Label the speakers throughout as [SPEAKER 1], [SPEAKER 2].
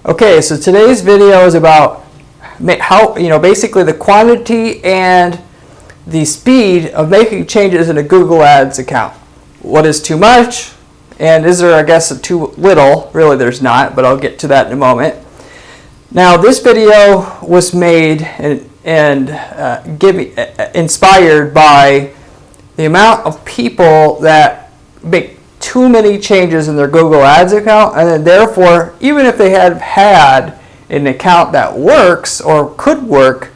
[SPEAKER 1] Okay, so today's video is about how, basically the quantity and the speed of making changes in a Google Ads account. What is too much, and is there, I guess, too little? Really, there's not, but I'll get to that in a moment. Now, this video was made and inspired by the amount of people that make too many changes in their Google Ads account, and then therefore, even if they have had an account that works or could work,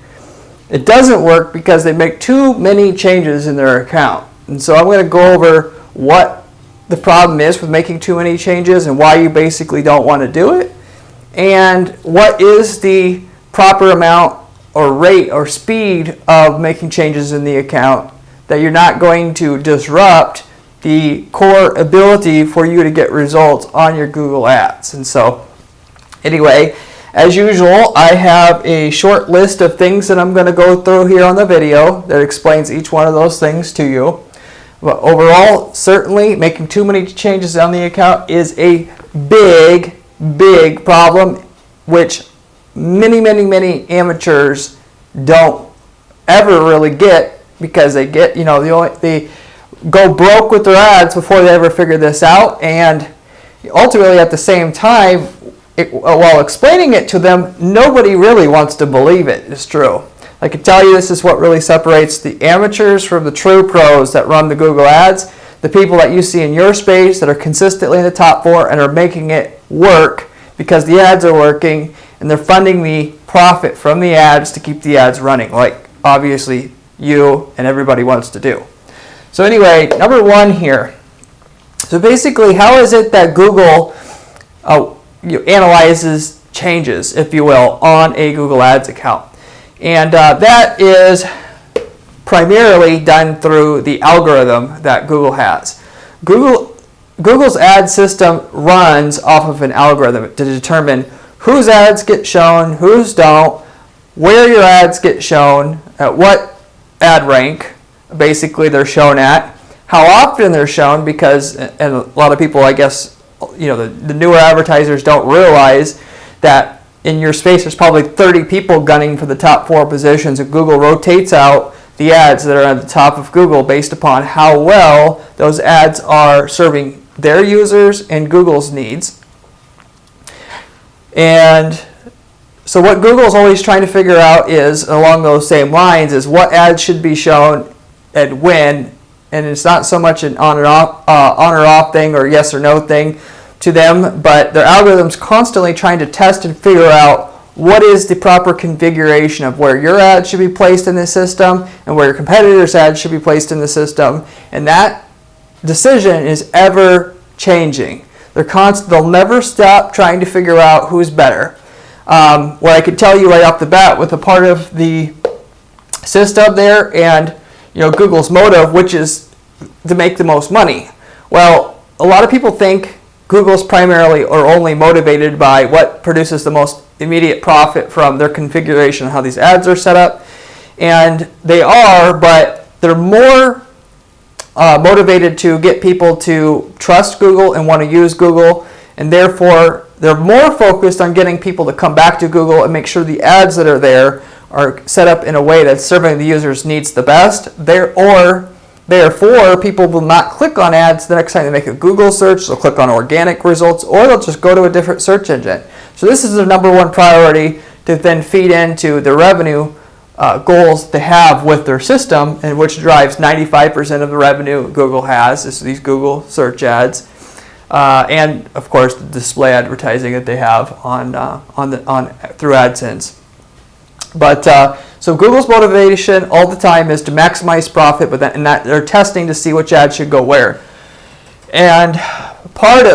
[SPEAKER 1] it doesn't work because they make too many changes in their account. And so I'm going to go over what the problem is with making too many changes and why you basically don't want to do it, and what is the proper amount or rate or speed of making changes in the account that you're not going to disrupt the core ability for you to get results on your Google Ads. And so anyway, as usual, I have a short list of things that I'm going to go through here on the video that explains each one of those things to you. But overall, certainly making too many changes on the account is a big problem, which many amateurs don't ever really get, because they get, they go broke with their ads before they ever figure this out. And ultimately, at the same time, while explaining it to them, nobody really wants to believe it is true. I can tell you, this is what really separates the amateurs from the true pros that run the Google Ads. The people that you see in your space that are consistently in the top 4 and are making it work because the ads are working, and they're funding the profit from the ads to keep the ads running, like obviously you and everybody wants to do. So anyway, number 1 here. So basically, how is it that Google analyzes changes, if you will, on a Google Ads account? And that is primarily done through the algorithm that Google has. Google's ad system runs off of an algorithm to determine whose ads get shown, whose don't, where your ads get shown, at what ad rank basically they're shown at, how often they're shown, because, and a lot of people, I guess, the newer advertisers don't realize that in your space there's probably 30 people gunning for the top 4 positions, and Google rotates out the ads that are at the top of Google based upon how well those ads are serving their users and Google's needs. And so what Google's always trying to figure out is, along those same lines, is what ads should be shown and when. And it's not so much an on or off thing or yes or no thing to them, but their algorithm's constantly trying to test and figure out what is the proper configuration of where your ad should be placed in the system and where your competitors' ads should be placed in the system. And that decision is ever changing. They'll never stop trying to figure out who's better. What I could tell you right off the bat, with a part of the system there and Google's motive, which is to make the most money. Well, a lot of people think Google's primarily or only motivated by what produces the most immediate profit from their configuration and how these ads are set up. And they are, but they're more motivated to get people to trust Google and want to use Google, and therefore they're more focused on getting people to come back to Google and make sure the ads that are there are set up in a way that's serving the user's needs the best. Therefore, people will not click on ads the next time they make a Google search. They'll click on organic results, or they'll just go to a different search engine. So this is their number 1 priority to then feed into the revenue goals they have with their system, and which drives 95% of the revenue Google has, is these Google search ads, and of course the display advertising that they have on through AdSense. But so Google's motivation all the time is to maximize profit, but that they're testing to see which ads should go where. And a part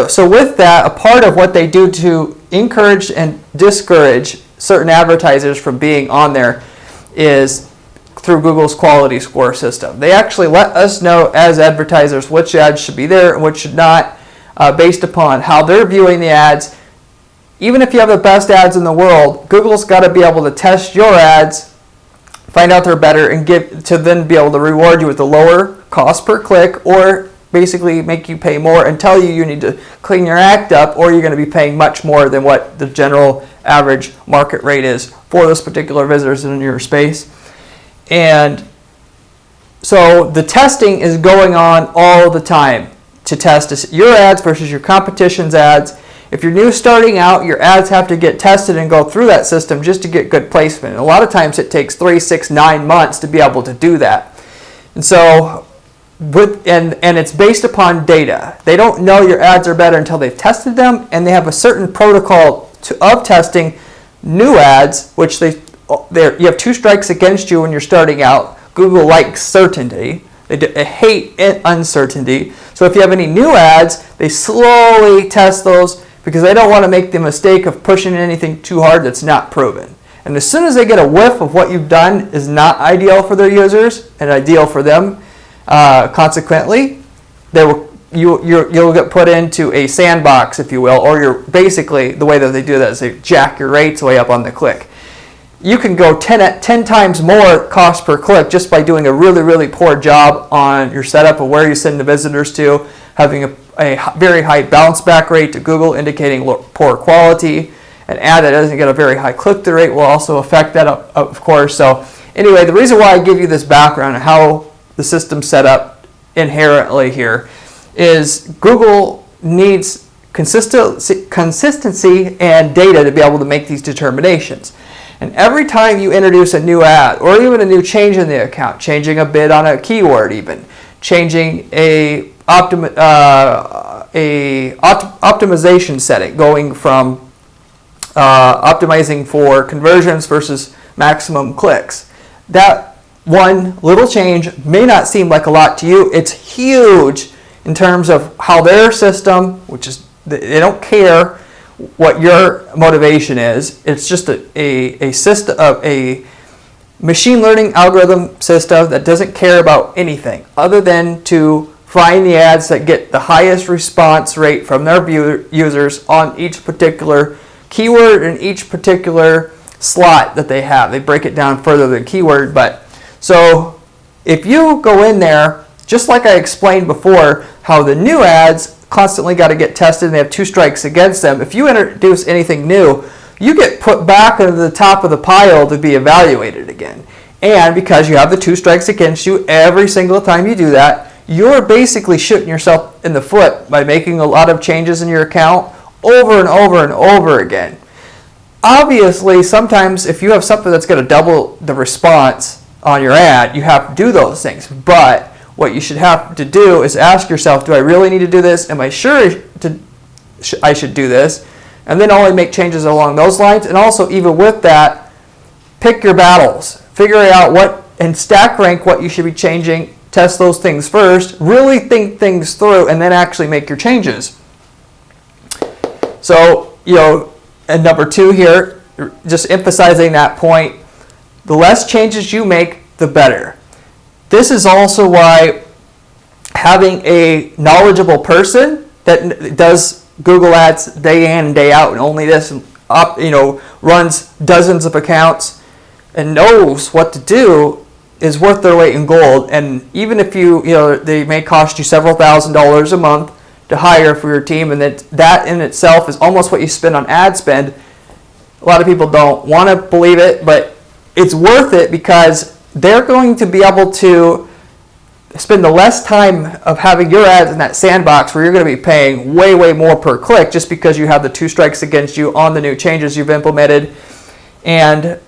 [SPEAKER 1] of what they do to encourage and discourage certain advertisers from being on there is through Google's quality score system. They actually let us know as advertisers which ads should be there and which should not, based upon how they're viewing the ads. Even if you have the best ads in the world, Google's got to be able to test your ads, find out they're better, and then be able to reward you with a lower cost per click, or basically make you pay more and tell you need to clean your act up, or you're going to be paying much more than what the general average market rate is for those particular visitors in your space. And so the testing is going on all the time to test your ads versus your competition's ads. If you're new starting out, your ads have to get tested and go through that system just to get good placement. And a lot of times it takes 3, 6, 9 months to be able to do that. And so, and it's based upon data. They don't know your ads are better until they've tested them, and they have a certain protocol of testing new ads, which you have 2 strikes against you when you're starting out. Google likes certainty. They hate uncertainty. So if you have any new ads, they slowly test those because they don't want to make the mistake of pushing anything too hard that's not proven. And as soon as they get a whiff of what you've done is not ideal for their users and ideal for them, consequently, you'll get put into a sandbox, if you will, or you're basically, the way that they do that is they jack your rates way up on the click. You can go 10 times more cost per click just by doing a really, really poor job on your setup of where you send the visitors to, having a very high bounce back rate to Google indicating poor quality. An ad that doesn't get a very high click-through rate will also affect that, of course. So anyway, the reason why I give you this background and how the system's set up inherently here is Google needs consistency and data to be able to make these determinations. And every time you introduce a new ad or even a new change in the account, changing a bid on a keyword even, changing a optimization setting, going from optimizing for conversions versus maximum clicks. That one little change may not seem like a lot to you. It's huge in terms of how their system, which is, they don't care what your motivation is. It's just a system of a machine learning algorithm system that doesn't care about anything other than to find the ads that get the highest response rate from their users on each particular keyword and each particular slot that they have. They break it down further than keyword, but so if you go in there, just like I explained before, how the new ads constantly got to get tested and they have 2 strikes against them. If you introduce anything new, you get put back into the top of the pile to be evaluated again. And because you have the 2 strikes against you every single time you do that, you're basically shooting yourself in the foot by making a lot of changes in your account over and over and over again. Obviously, sometimes if you have something that's going to double the response on your ad, you have to do those things. But what you should have to do is ask yourself, do I really need to do this? Am I sure I should do this? And then only make changes along those lines. And also, even with that, pick your battles. Figure out what, and stack rank what you should be changing. Test those things first. Really think things through, and then actually make your changes. So, and number 2 here, just emphasizing that point, the less changes you make, the better. This is also why having a knowledgeable person that does Google Ads day in and day out, and only this, runs dozens of accounts and knows what to do, is worth their weight in gold. And even if they may cost you several $1,000s a month to hire for your team, and that in itself is almost what you spend on ad spend. A lot of people don't want to believe it, but it's worth it because they're going to be able to spend the less time of having your ads in that sandbox where you're going to be paying way, way more per click just because you have the 2 strikes against you on the new changes you've implemented. And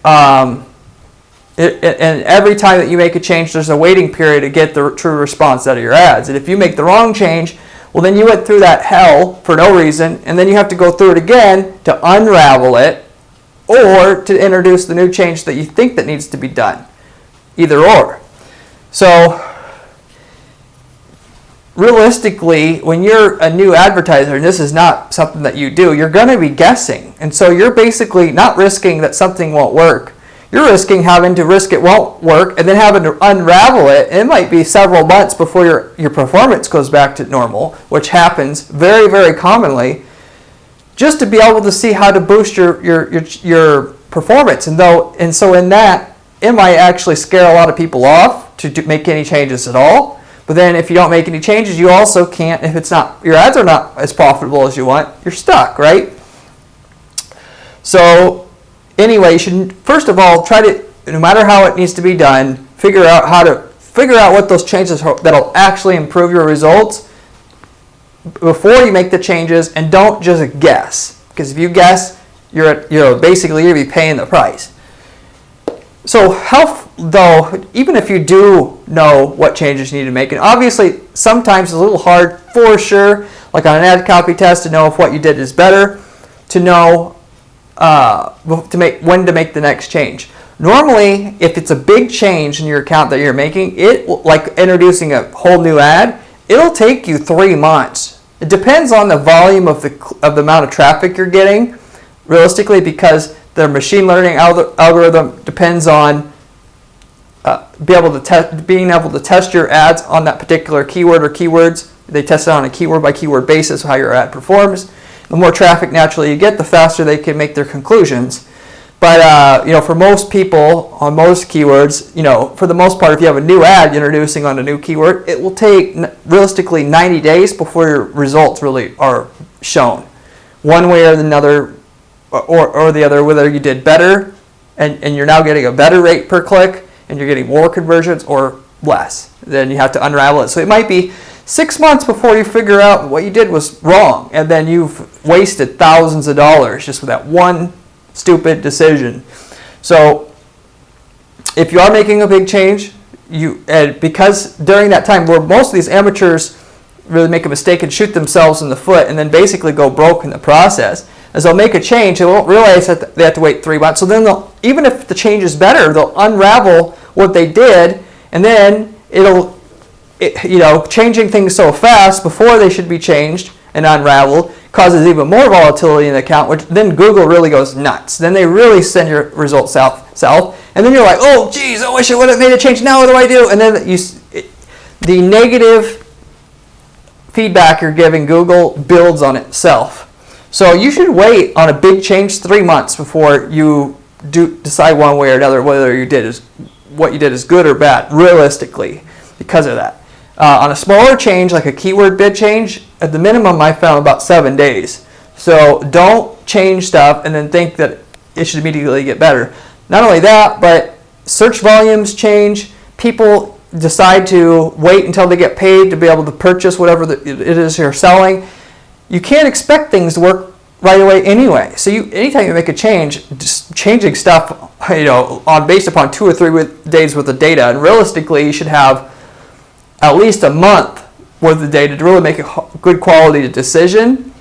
[SPEAKER 1] every time that you make a change, there's a waiting period to get the true response out of your ads. And if you make the wrong change, well, then you went through that hell for no reason, and then you have to go through it again to unravel it or to introduce the new change that you think that needs to be done. Either or. So realistically, when you're a new advertiser, and this is not something that you do, you're going to be guessing. And so you're basically not risking that something won't work. You're risking having to risk it won't work and then having to unravel it. And it might be several months before your performance goes back to normal, which happens very, very commonly, just to be able to see how to boost your performance. And so in that, it might actually scare a lot of people off to make any changes at all. But then if you don't make any changes, you also can't, if it's not, your ads are not as profitable as you want, you're stuck, right? So anyway, you should first of all try to, no matter how it needs to be done, figure out what those changes are that'll actually improve your results before you make the changes, and don't just guess, because if you guess, you're basically going to be paying the price. So though, even if you do know what changes you need to make, and obviously sometimes it's a little hard for sure, like on an ad copy test, to know if what you did is better, to know when to make the next change. Normally, if it's a big change in your account that you're making, like introducing a whole new ad, it'll take you 3 months. It depends on the volume of the amount of traffic you're getting, realistically, because the machine learning algorithm depends on being able to test your ads on that particular keyword or keywords. They test it on a keyword by keyword basis, how your ad performs. The more traffic naturally you get, the faster they can make their conclusions. But for most people on most keywords, for the most part, if you have a new ad introducing on a new keyword, it will take realistically 90 days before your results really are shown, one way or another, or the other, whether you did better and you're now getting a better rate per click and you're getting more conversions or less. Then you have to unravel it. So it might be 6 months before you figure out what you did was wrong, and then you've wasted thousands of dollars just with that one stupid decision. So if you are making a big change, because during that time where most of these amateurs really make a mistake and shoot themselves in the foot and then basically go broke in the process, as they'll make a change, they won't realize that they have to wait 3 months. So then even if the change is better, they'll unravel what they did, and then changing things so fast before they should be changed and unraveled causes even more volatility in the account, which then Google really goes nuts. Then they really send your results south, and then you're like, oh geez, I wish I would have made a change. Now what do I do? And then the negative feedback you're giving Google builds on itself. So you should wait on a big change 3 months before you decide one way or another whether what you did is good or bad, realistically, because of that. On a smaller change, like a keyword bid change, at the minimum I found about 7 days. So don't change stuff and then think that it should immediately get better. Not only that, but search volumes change. People decide to wait until they get paid to be able to purchase whatever it is you're selling. You can't expect things to work right away anyway. So anytime you make a change, just changing stuff, based upon 2 or 3 days worth of data, and realistically you should have at least a month worth of data to really make a good quality decision.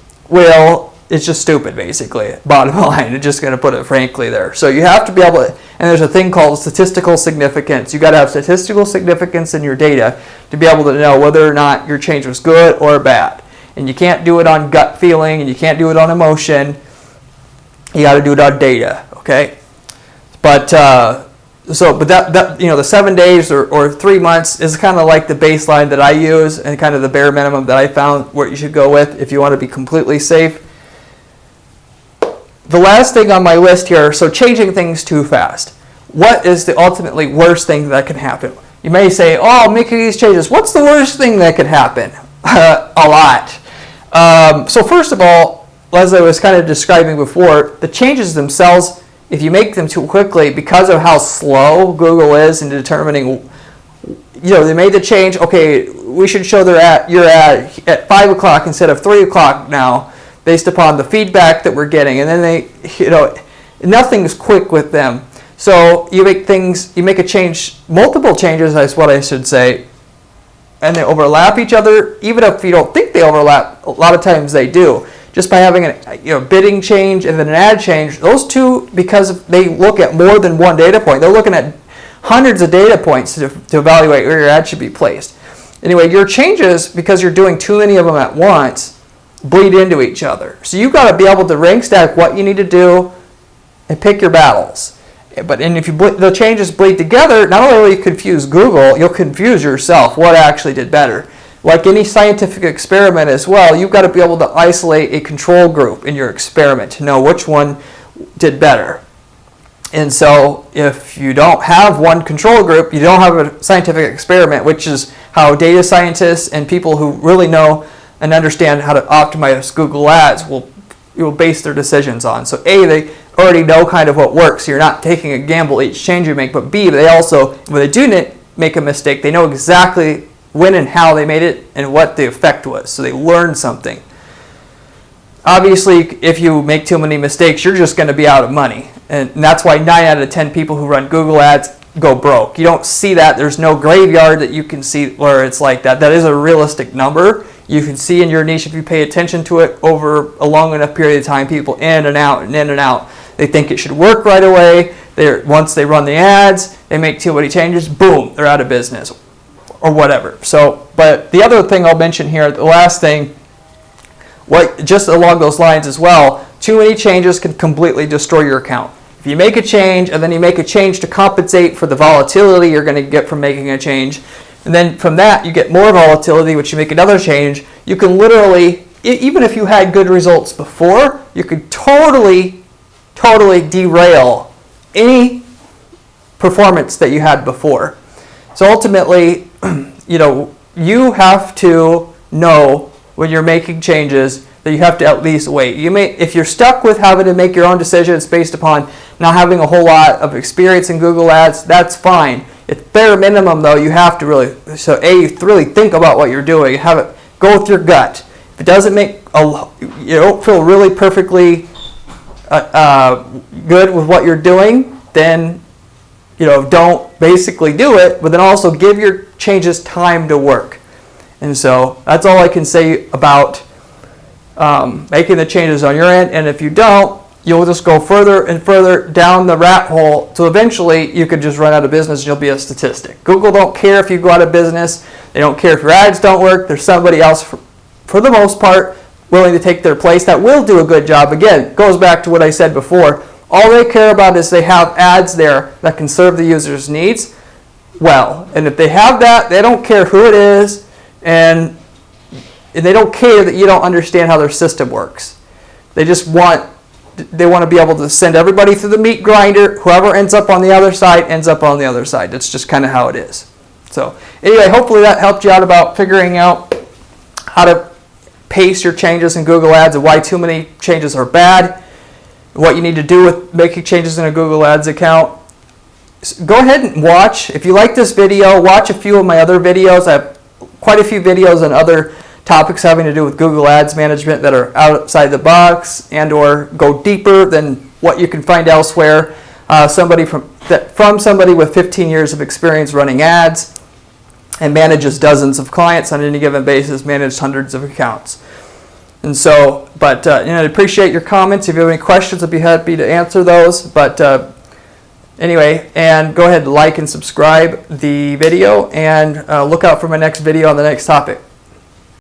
[SPEAKER 1] It's just stupid, basically, bottom line. It's just going to put it frankly there. So you have to be able to, and there's a thing called statistical significance. You got to have statistical significance in your data to be able to know whether or not your change was good or bad. And you can't do it on gut feeling, and you can't do it on emotion. You got to do it on data, okay? But the 7 days or 3 months is kind of like the baseline that I use and kind of the bare minimum that I found what you should go with if you want to be completely safe. The last thing on my list here, so changing things too fast. What is the ultimately worst thing that can happen? You may say, oh, making these changes, what's the worst thing that could happen? A lot. So first of all, as I was kind of describing before, the changes themselves, if you make them too quickly, because of how slow Google is in determining, they made the change, okay, we should show your ad at 5 o'clock instead of 3 o'clock now, based upon the feedback that we're getting. And then nothing's quick with them. So you make a change, multiple changes is what I should say, and they overlap each other, even if you don't think they overlap, a lot of times they do. Just by having a bidding change and then an ad change, those two, because they look at more than one data point, they're looking at hundreds of data points to evaluate where your ad should be placed. Anyway, your changes, because you're doing too many of them at once, bleed into each other. So you've got to be able to rank stack what you need to do and pick your battles. If the changes bleed together, not only will you confuse Google, you'll confuse yourself what actually did better. Like any scientific experiment as well, you've got to be able to isolate a control group in your experiment to know which one did better. And so if you don't have one control group, you don't have a scientific experiment, which is how data scientists and people who really know and understand how to optimize Google Ads will base their decisions on. So A, they already know kind of what works. You're not taking a gamble each change you make. But B, they also, when they do make a mistake, they know exactly when and how they made it and what the effect was. So they learn something. Obviously, if you make too many mistakes, you're just going to be out of money. And that's why 9 out of 10 people who run Google Ads go broke. You don't see that. There's no graveyard that you can see where it's like that. That is a realistic number. You can see in your niche, if you pay attention to it over a long enough period of time, people in and out and in and out. They think it should work right away. Once they run the ads, they make too many changes, boom, they're out of business or whatever. So, but the other thing I'll mention here, the last thing, just along those lines as well, too many changes can completely destroy your account. If you make a change and then you make a change to compensate for the volatility you're going to get from making a change, and then from that you get more volatility, which you make another change, you can literally, even if you had good results before, you could totally derail any performance that you had before. So ultimately, you have to know when you're making changes that you have to at least wait. If you're stuck with having to make your own decisions based upon not having a whole lot of experience in Google Ads, that's fine. At bare minimum, though, you have to really think about what you're doing. Have it go with your gut. If it doesn't you don't feel really perfectly good with what you're doing, then don't basically do it. But then also give your changes time to work. And so that's all I can say about making the changes on your end. And if you don't, you'll just go further and further down the rat hole. So eventually you could just run out of business and you'll be a statistic. Google don't care if you go out of business. They don't care if your ads don't work. There's somebody else, for the most part, willing to take their place that will do a good job. Again, it goes back to what I said before. All they care about is they have ads there that can serve the user's needs well. And if they have that, they don't care who it is, and they don't care that you don't understand how their system works. They just want to be able to send everybody through the meat grinder. Whoever ends up on the other side ends up on the other side. That's just kind of how it is. So anyway, hopefully that helped you out about figuring out how to pace your changes in Google Ads and why too many changes are bad, what you need to do with making changes in a Google Ads account. Go ahead and watch. If you like this video, watch a few of my other videos. I have quite a few videos on other topics having to do with Google Ads management that are outside the box and or go deeper than what you can find elsewhere. Somebody with 15 years of experience running ads and manages dozens of clients on any given basis, managed hundreds of accounts. And so, I appreciate your comments. If you have any questions, I'd be happy to answer those. But anyway, and go ahead and like and subscribe the video, and look out for my next video on the next topic.